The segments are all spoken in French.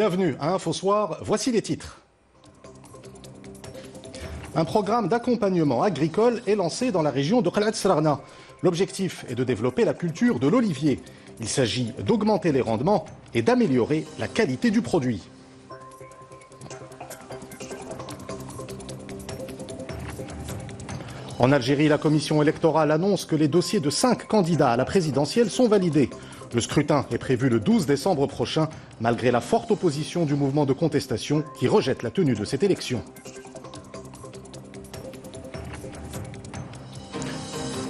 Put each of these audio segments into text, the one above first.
Bienvenue à InfoSoir, voici les titres. Un programme d'accompagnement agricole est lancé dans la région de Qalat Srarna. L'objectif est de développer la culture de l'olivier. Il s'agit d'augmenter les rendements et d'améliorer la qualité du produit. En Algérie, la commission électorale annonce que les dossiers de 5 candidats à la présidentielle sont validés. Le scrutin est prévu le 12 décembre prochain, malgré la forte opposition du mouvement de contestation qui rejette la tenue de cette élection.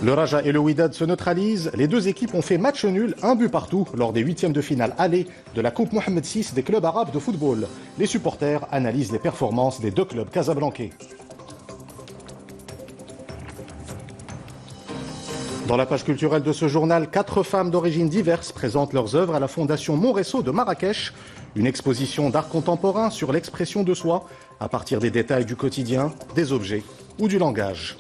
Le Raja et le Wydad se neutralisent. Les deux équipes ont fait match nul, un but partout, lors des huitièmes de finale aller de la Coupe Mohamed VI des clubs arabes de football. Les supporters analysent les performances des deux clubs casablancais. Dans la page culturelle de ce journal, 4 femmes d'origines diverses présentent leurs œuvres à la Fondation Montresso de Marrakech. Une exposition d'art contemporain sur l'expression de soi à partir des détails du quotidien, des objets ou du langage.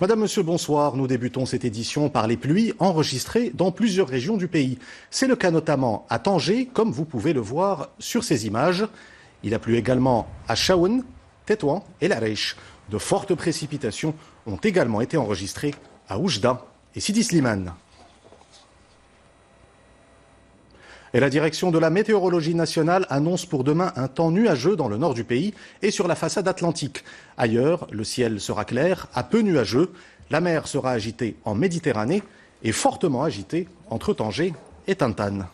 Madame, Monsieur, bonsoir. Nous débutons cette édition par les pluies enregistrées dans plusieurs régions du pays. C'est le cas notamment à Tanger, comme vous pouvez le voir sur ces images. Il a plu également à Chaouen, Tétouan et L'Arèche. De fortes précipitations ont également été enregistrées à Oujda et Sidi Slimane. Et la direction de la météorologie nationale annonce pour demain un temps nuageux dans le nord du pays et sur la façade atlantique. Ailleurs, le ciel sera clair, à peu nuageux. La mer sera agitée en Méditerranée et fortement agitée entre Tanger et Tantane.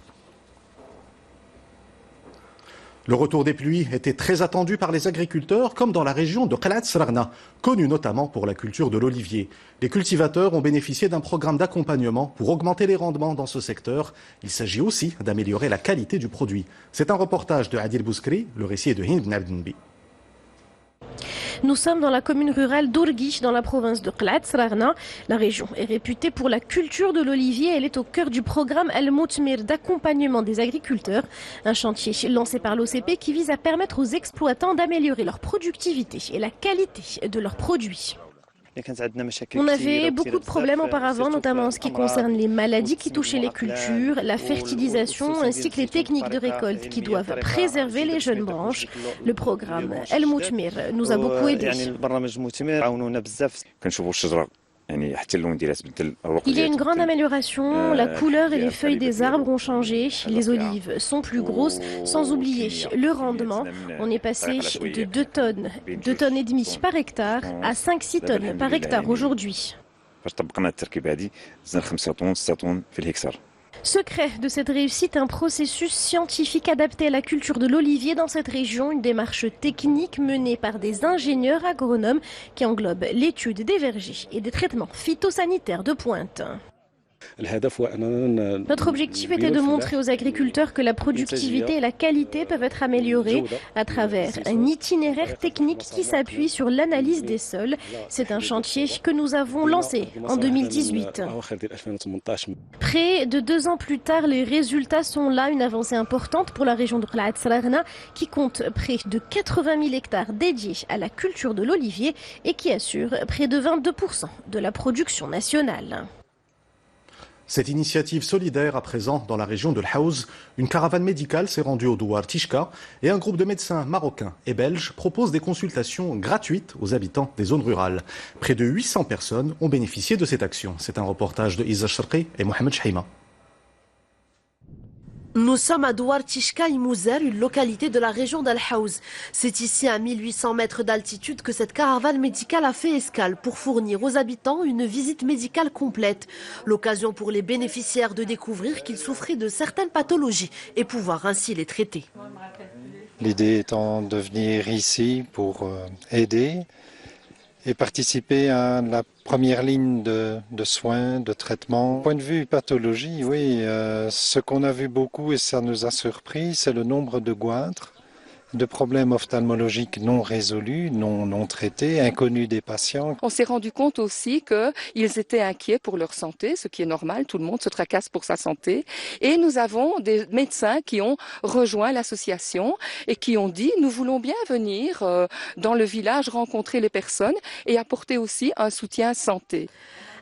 Le retour des pluies était très attendu par les agriculteurs, comme dans la région de Qalat Srarna, connue notamment pour la culture de l'olivier. Les cultivateurs ont bénéficié d'un programme d'accompagnement pour augmenter les rendements dans ce secteur. Il s'agit aussi d'améliorer la qualité du produit. C'est un reportage de Adil Bouskri, le récit est de Hind Nabdenbi. Nous sommes dans la commune rurale d'Ourguiche, dans la province de Qalat Srarna. La région est réputée pour la culture de l'olivier. Elle est au cœur du programme Al-Moutmir d'accompagnement des agriculteurs. Un chantier lancé par l'OCP qui vise à permettre aux exploitants d'améliorer leur productivité et la qualité de leurs produits. On avait beaucoup de problèmes auparavant, notamment en ce qui concerne les maladies qui touchaient les cultures, la fertilisation ainsi que les techniques de récolte qui doivent préserver les jeunes branches. Le programme El Moutmir nous a beaucoup aidés. Il y a une grande amélioration, la couleur et les feuilles des arbres ont changé, les olives sont plus grosses, sans oublier le rendement. On est passé de 2 tonnes et demie par hectare à 5-6 tonnes par hectare aujourd'hui. Secret de cette réussite, un processus scientifique adapté à la culture de l'olivier dans cette région, une démarche technique menée par des ingénieurs agronomes qui englobe l'étude des vergers et des traitements phytosanitaires de pointe. Notre objectif était de montrer aux agriculteurs que la productivité et la qualité peuvent être améliorées à travers un itinéraire technique qui s'appuie sur l'analyse des sols. C'est un chantier que nous avons lancé en 2018. Près de 2 ans plus tard, les résultats sont là, une avancée importante pour la région de Qalat Srarna qui compte près de 80 000 hectares dédiés à la culture de l'olivier et qui assure près de 22% de la production nationale. Cette initiative solidaire à présent dans la région de l'Haouz, une caravane médicale s'est rendue au Douar Tishka et un groupe de médecins marocains et belges propose des consultations gratuites aux habitants des zones rurales. Près de 800 personnes ont bénéficié de cette action. C'est un reportage de Isa Sharqi et Mohamed Chahima. Nous sommes à Douar Tishka Imouzer, une localité de la région d'Al-Haouz. C'est ici à 1800 mètres d'altitude que cette caravane médicale a fait escale pour fournir aux habitants une visite médicale complète. L'occasion pour les bénéficiaires de découvrir qu'ils souffraient de certaines pathologies et pouvoir ainsi les traiter. L'idée étant de venir ici pour aider et participer à la première ligne de soins, de traitement. Point de vue pathologie, oui, ce qu'on a vu beaucoup et ça nous a surpris, c'est le nombre de goitres, de problèmes ophtalmologiques non résolus, non traités, inconnus des patients. On s'est rendu compte aussi qu'ils étaient inquiets pour leur santé, ce qui est normal, tout le monde se tracasse pour sa santé. Et nous avons des médecins qui ont rejoint l'association et qui ont dit « nous voulons bien venir dans le village rencontrer les personnes et apporter aussi un soutien santé ».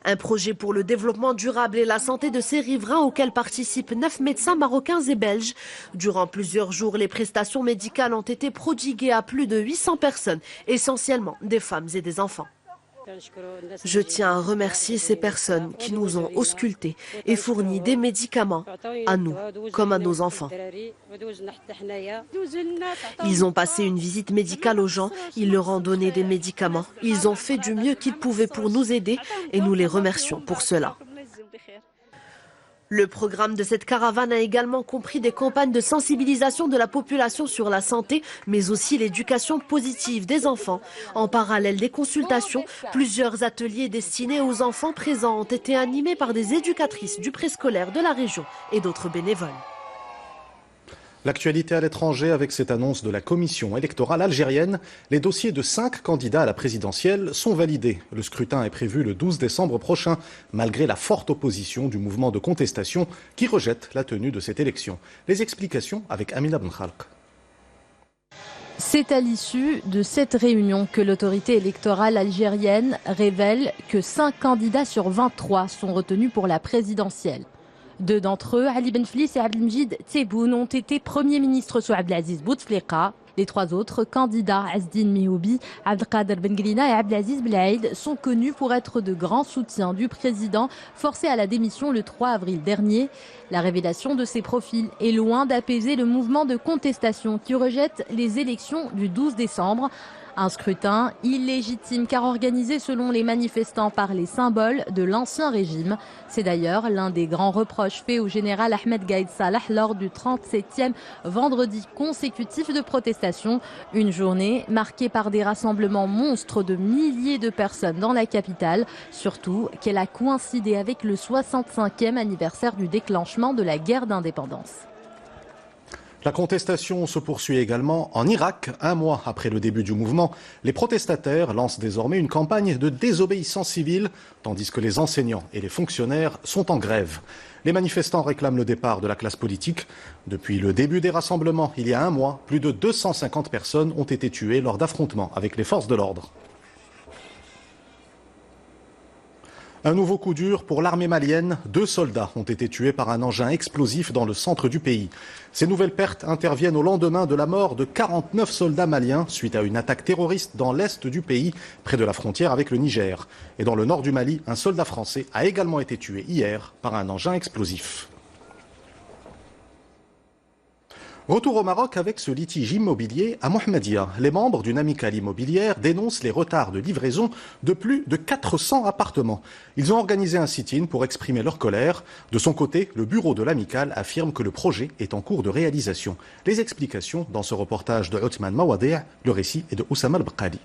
Un projet pour le développement durable et la santé de ces riverains auquel participent 9 médecins marocains et belges. Durant plusieurs jours, les prestations médicales ont été prodiguées à plus de 800 personnes, essentiellement des femmes et des enfants. Je tiens à remercier ces personnes qui nous ont auscultés et fourni des médicaments à nous comme à nos enfants. Ils ont passé une visite médicale aux gens, ils leur ont donné des médicaments. Ils ont fait du mieux qu'ils pouvaient pour nous aider et nous les remercions pour cela. Le programme de cette caravane a également compris des campagnes de sensibilisation de la population sur la santé, mais aussi l'éducation positive des enfants. En parallèle des consultations, plusieurs ateliers destinés aux enfants présents ont été animés par des éducatrices du préscolaire de la région et d'autres bénévoles. L'actualité à l'étranger avec cette annonce de la commission électorale algérienne. Les dossiers de 5 candidats à la présidentielle sont validés. Le scrutin est prévu le 12 décembre prochain, malgré la forte opposition du mouvement de contestation qui rejette la tenue de cette élection. Les explications avec Amina Benkhalq. C'est à l'issue de cette réunion que l'autorité électorale algérienne révèle que 5 candidats sur 23 sont retenus pour la présidentielle. 2 d'entre eux, Ali Benflis et Abdelmjid Tebboune, ont été premiers ministres sous Abdelaziz Bouteflika. Les 3 autres candidats, Azdine Mihoubi, Abdelkader Bengrina et Abdelaziz Blaïd, sont connus pour être de grands soutiens du président, forcé à la démission le 3 avril dernier. La révélation de ces profils est loin d'apaiser le mouvement de contestation qui rejette les élections du 12 décembre. Un scrutin illégitime car organisé selon les manifestants par les symboles de l'ancien régime. C'est d'ailleurs l'un des grands reproches faits au général Ahmed Gaïd Salah lors du 37e vendredi consécutif de protestation. Une journée marquée par des rassemblements monstres de milliers de personnes dans la capitale. Surtout qu'elle a coïncidé avec le 65e anniversaire du déclenchement de la guerre d'indépendance. La contestation se poursuit également en Irak. 1 mois après le début du mouvement, les protestataires lancent désormais une campagne de désobéissance civile, tandis que les enseignants et les fonctionnaires sont en grève. Les manifestants réclament le départ de la classe politique. Depuis le début des rassemblements, il y a 1 mois, plus de 250 personnes ont été tuées lors d'affrontements avec les forces de l'ordre. Un nouveau coup dur pour l'armée malienne. 2 soldats ont été tués par un engin explosif dans le centre du pays. Ces nouvelles pertes interviennent au lendemain de la mort de 49 soldats maliens suite à une attaque terroriste dans l'est du pays, près de la frontière avec le Niger. Et dans le nord du Mali, un soldat français a également été tué hier par un engin explosif. Retour au Maroc avec ce litige immobilier à Mohammedia. Les membres d'une amicale immobilière dénoncent les retards de livraison de plus de 400 appartements. Ils ont organisé un sit-in pour exprimer leur colère. De son côté, le bureau de l'amicale affirme que le projet est en cours de réalisation. Les explications dans ce reportage de Othman Mawadi', le récit est de Oussama Al-Baqali.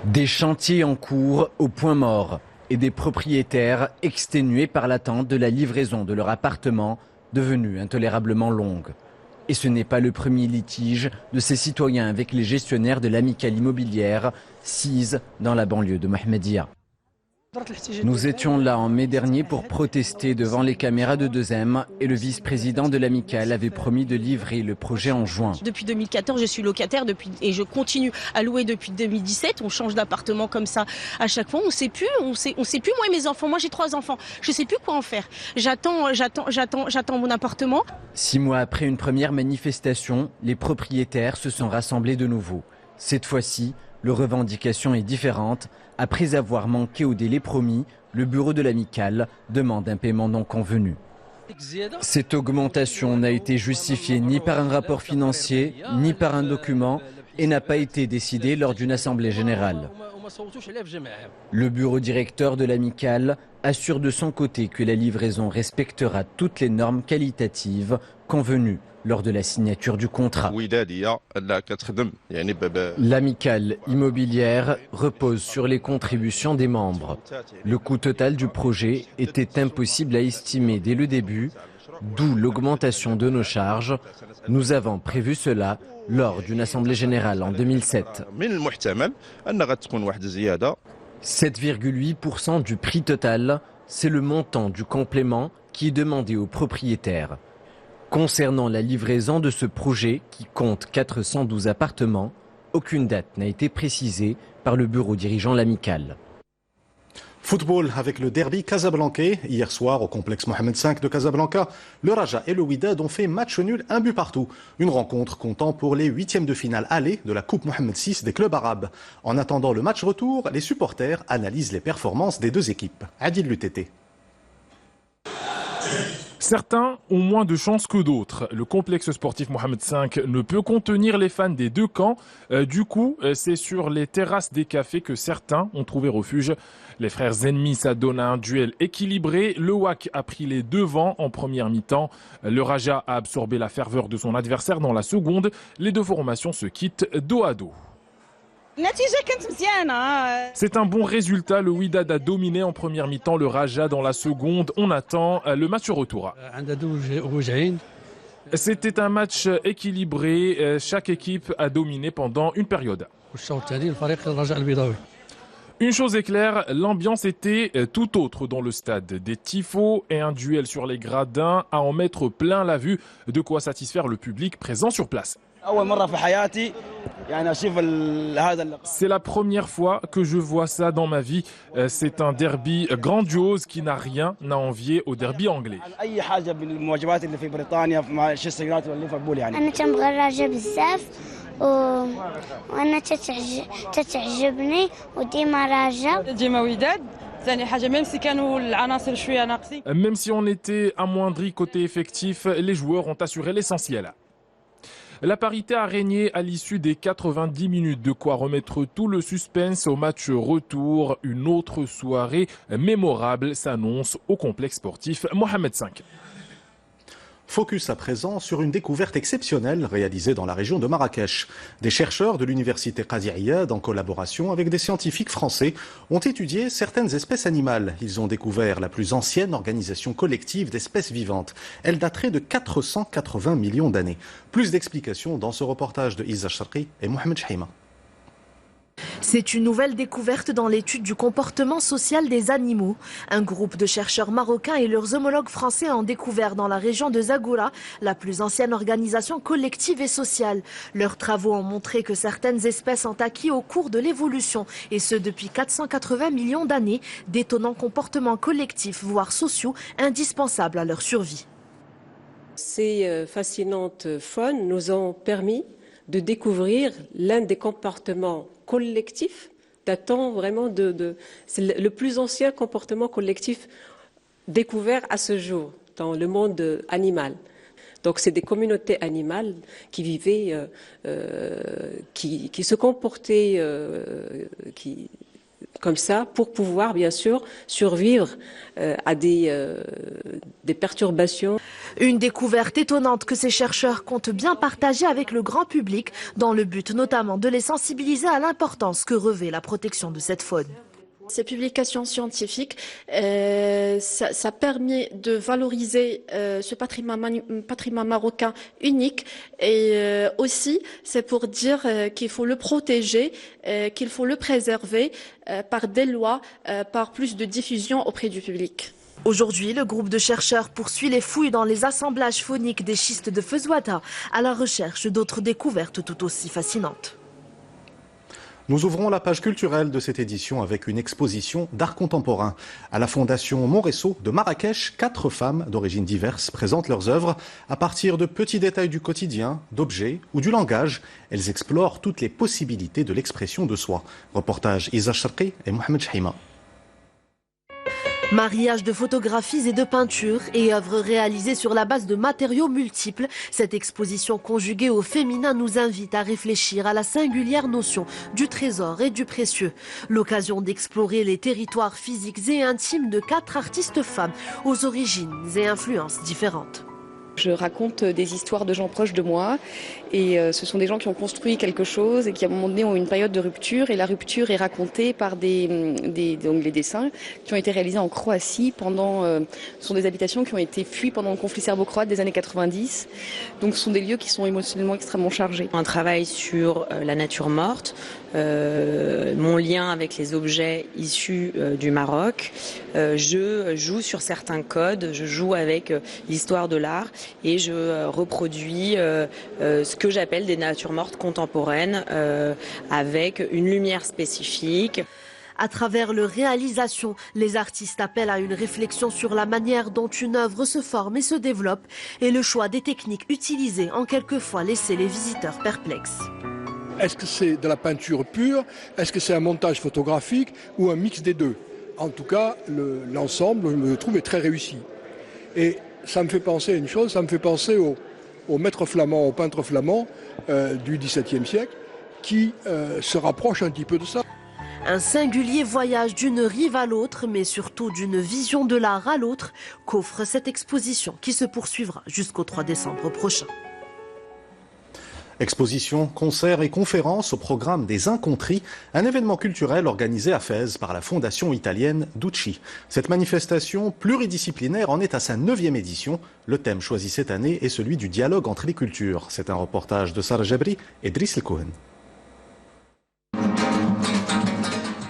Des chantiers en cours au point mort et des propriétaires exténués par l'attente de la livraison de leur appartement devenue intolérablement longue. Et ce n'est pas le premier litige de ces citoyens avec les gestionnaires de l'amicale immobilière sise dans la banlieue de Mohammedia. Nous étions là en mai dernier pour protester devant les caméras de 2M et le vice-président de l'amicale avait promis de livrer le projet en juin. Depuis 2014, je suis locataire et je continue à louer depuis 2017. On change d'appartement comme ça à chaque fois. On sait plus moi et mes enfants. Moi j'ai 3 enfants. Je sais plus quoi en faire. J'attends mon appartement. 6 mois après une première manifestation, les propriétaires se sont rassemblés de nouveau. Cette fois-ci, leur revendication est différente. Après avoir manqué au délai promis, le bureau de l'amicale demande un paiement non convenu. Cette augmentation n'a été justifiée ni par un rapport financier, ni par un document et n'a pas été décidée lors d'une assemblée générale. Le bureau directeur de l'amicale assure de son côté que la livraison respectera toutes les normes qualitatives convenues lors de la signature du contrat. L'amicale immobilière repose sur les contributions des membres. Le coût total du projet était impossible à estimer dès le début, d'où l'augmentation de nos charges. Nous avons prévu cela lors d'une assemblée générale en 2007. 7,8% du prix total, c'est le montant du complément qui est demandé aux propriétaires. Concernant la livraison de ce projet qui compte 412 appartements, aucune date n'a été précisée par le bureau dirigeant l'amicale. Football avec le derby casablancais. Hier soir, au complexe Mohamed V de Casablanca, le Raja et le Wydad ont fait match nul, un but partout. Une rencontre comptant pour les huitièmes de finale aller de la Coupe Mohamed VI des clubs arabes. En attendant le match retour, les supporters analysent les performances des deux équipes. Adil Lutété. Certains ont moins de chance que d'autres. Le complexe sportif Mohamed V ne peut contenir les fans des deux camps. Du coup, c'est sur les terrasses des cafés que certains ont trouvé refuge. Les frères ennemis s'adonnent à un duel équilibré. Le WAC a pris les devants en première mi-temps. Le Raja a absorbé la ferveur de son adversaire dans la seconde. Les deux formations se quittent dos à dos. C'est un bon résultat. Le Wydad a dominé en première mi-temps, le Raja dans la seconde. On attend le match retour. C'était un match équilibré. Chaque équipe a dominé pendant une période. Une chose est claire, l'ambiance était tout autre dans le stade. Des tifos et un duel sur les gradins à en mettre plein la vue, de quoi satisfaire le public présent sur place. C'est la première fois que je vois ça dans ma vie. C'est un derby grandiose qui n'a rien à envier au derby anglais. وانا تتعجبني وديما راجع ديما وداد ثاني حاجه même si on était amoindri côté effectif, les joueurs ont assuré l'essentiel. La parité a régné à l'issue des 90 minutes, de quoi remettre tout le suspense au match retour. Une autre soirée mémorable s'annonce au complexe sportif Mohamed V. Focus à présent sur une découverte exceptionnelle réalisée dans la région de Marrakech. Des chercheurs de l'université Qadi Iyad, en collaboration avec des scientifiques français, ont étudié certaines espèces animales. Ils ont découvert la plus ancienne organisation collective d'espèces vivantes. Elle daterait de 480 millions d'années. Plus d'explications dans ce reportage de Isa Sharqi et Mohamed Chahima. C'est une nouvelle découverte dans l'étude du comportement social des animaux. Un groupe de chercheurs marocains et leurs homologues français ont découvert dans la région de Zagoura la plus ancienne organisation collective et sociale. Leurs travaux ont montré que certaines espèces ont acquis au cours de l'évolution, et ce depuis 480 millions d'années, d'étonnants comportements collectifs, voire sociaux, indispensables à leur survie. Ces fascinantes faunes nous ont permis de découvrir l'un des comportements collectifs datant vraiment c'est le plus ancien comportement collectif découvert à ce jour dans le monde animal. Donc c'est des communautés animales qui vivaient, qui se comportaient comme ça pour pouvoir bien sûr survivre à des perturbations. Une découverte étonnante que ces chercheurs comptent bien partager avec le grand public, dans le but notamment de les sensibiliser à l'importance que revêt la protection de cette faune. Ces publications scientifiques, ça permet de valoriser ce patrimoine marocain unique, et aussi c'est pour dire qu'il faut le protéger, qu'il faut le préserver par des lois, par plus de diffusion auprès du public. Aujourd'hui, le groupe de chercheurs poursuit les fouilles dans les assemblages fauniques des schistes de Fezouata à la recherche d'autres découvertes tout aussi fascinantes. Nous ouvrons la page culturelle de cette édition avec une exposition d'art contemporain. À la Fondation Montresseau de Marrakech, 4 femmes d'origines diverses présentent leurs œuvres à partir de petits détails du quotidien, d'objets ou du langage. Elles explorent toutes les possibilités de l'expression de soi. Reportage Isa Sharqi et Mohamed Chahima. Mariage de photographies et de peintures et œuvres réalisées sur la base de matériaux multiples, cette exposition conjuguée au féminin nous invite à réfléchir à la singulière notion du trésor et du précieux. L'occasion d'explorer les territoires physiques et intimes de 4 artistes femmes aux origines et influences différentes. Je raconte des histoires de gens proches de moi, et ce sont des gens qui ont construit quelque chose et qui à un moment donné ont une période de rupture, et la rupture est racontée par donc les dessins qui ont été réalisés en Croatie ce sont des habitations qui ont été fuies pendant le conflit serbo-croate des années 90. Donc ce sont des lieux qui sont émotionnellement extrêmement chargés. Un travail sur la nature morte, mon lien avec les objets issus du Maroc. Je joue sur certains codes, je joue avec l'histoire de l'art et je reproduis ce que j'appelle des natures mortes contemporaines avec une lumière spécifique. À travers leur réalisation, les artistes appellent à une réflexion sur la manière dont une œuvre se forme et se développe et le choix des techniques utilisées ont quelquefois laissé les visiteurs perplexes. Est-ce que c'est de la peinture pure? Est-ce que c'est un montage photographique ou un mix des deux? En tout cas, l'ensemble, je me trouve, est très réussi. Et ça me fait penser à une chose, ça me fait penser au maître flamand, au peintre flamand du XVIIe siècle, qui se rapproche un petit peu de ça. Un singulier voyage d'une rive à l'autre, mais surtout d'une vision de l'art à l'autre, qu'offre cette exposition qui se poursuivra jusqu'au 3 décembre prochain. Expositions, concerts et conférences au programme des Incontris, un événement culturel organisé à Fès par la fondation italienne Ducci. Cette manifestation pluridisciplinaire en est à sa 9e édition. Le thème choisi cette année est celui du dialogue entre les cultures. C'est un reportage de Sarah Jabri et Driss El Cohen.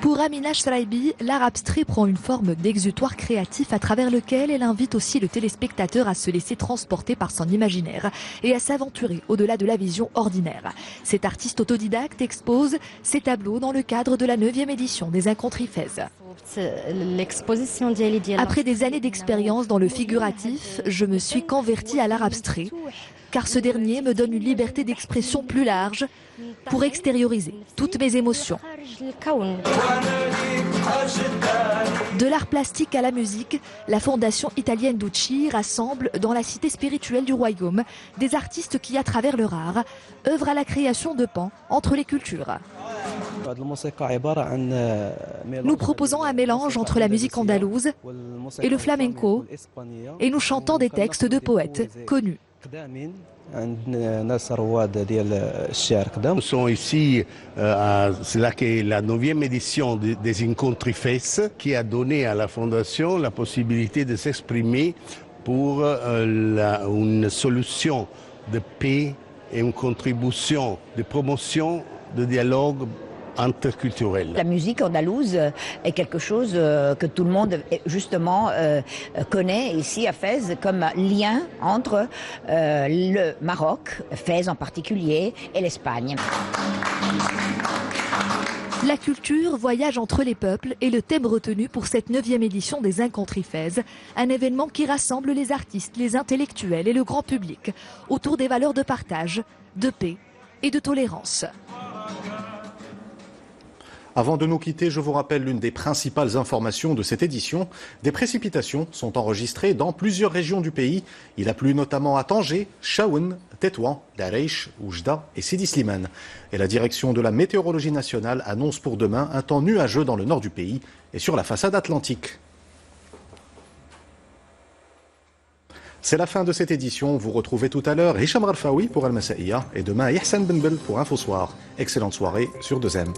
Pour Amina Shraibi, l'art abstrait prend une forme d'exutoire créatif à travers lequel elle invite aussi le téléspectateur à se laisser transporter par son imaginaire et à s'aventurer au-delà de la vision ordinaire. Cet artiste autodidacte expose ses tableaux dans le cadre de la 9e édition des Incontris Fès. Après des années d'expérience dans le figuratif, je me suis convertie à l'art abstrait, car ce dernier me donne une liberté d'expression plus large pour extérioriser toutes mes émotions. De l'art plastique à la musique, la fondation italienne Ducci rassemble dans la cité spirituelle du royaume des artistes qui, à travers leur art, œuvrent à la création de pans entre les cultures. Nous proposons un mélange entre la musique andalouse et le flamenco, et nous chantons des textes de poètes connus. Nous sommes ici, c'est là que la 9e édition des Incontri Fès qui a donné à la Fondation la possibilité de s'exprimer pour une solution de paix et une contribution de promotion de dialogue interculturel. La musique andalouse est quelque chose que tout le monde justement connaît ici à Fès comme lien entre le Maroc, Fès en particulier, et l'Espagne. La culture voyage entre les peuples est le thème retenu pour cette 9e édition des Incontri Fès, un événement qui rassemble les artistes, les intellectuels et le grand public autour des valeurs de partage, de paix et de tolérance. Avant de nous quitter, je vous rappelle l'une des principales informations de cette édition. Des précipitations sont enregistrées dans plusieurs régions du pays. Il a plu notamment à Tanger, Chaouen, Tétouan, Dareich, Oujda et Sidi Slimane. Et la direction de la météorologie nationale annonce pour demain un temps nuageux dans le nord du pays et sur la façade atlantique. C'est la fin de cette édition. Vous retrouvez tout à l'heure Hicham Rarfaoui pour Al Masaïa et demain Ihsan Benbel pour Info Soir. Excellente soirée sur 2M.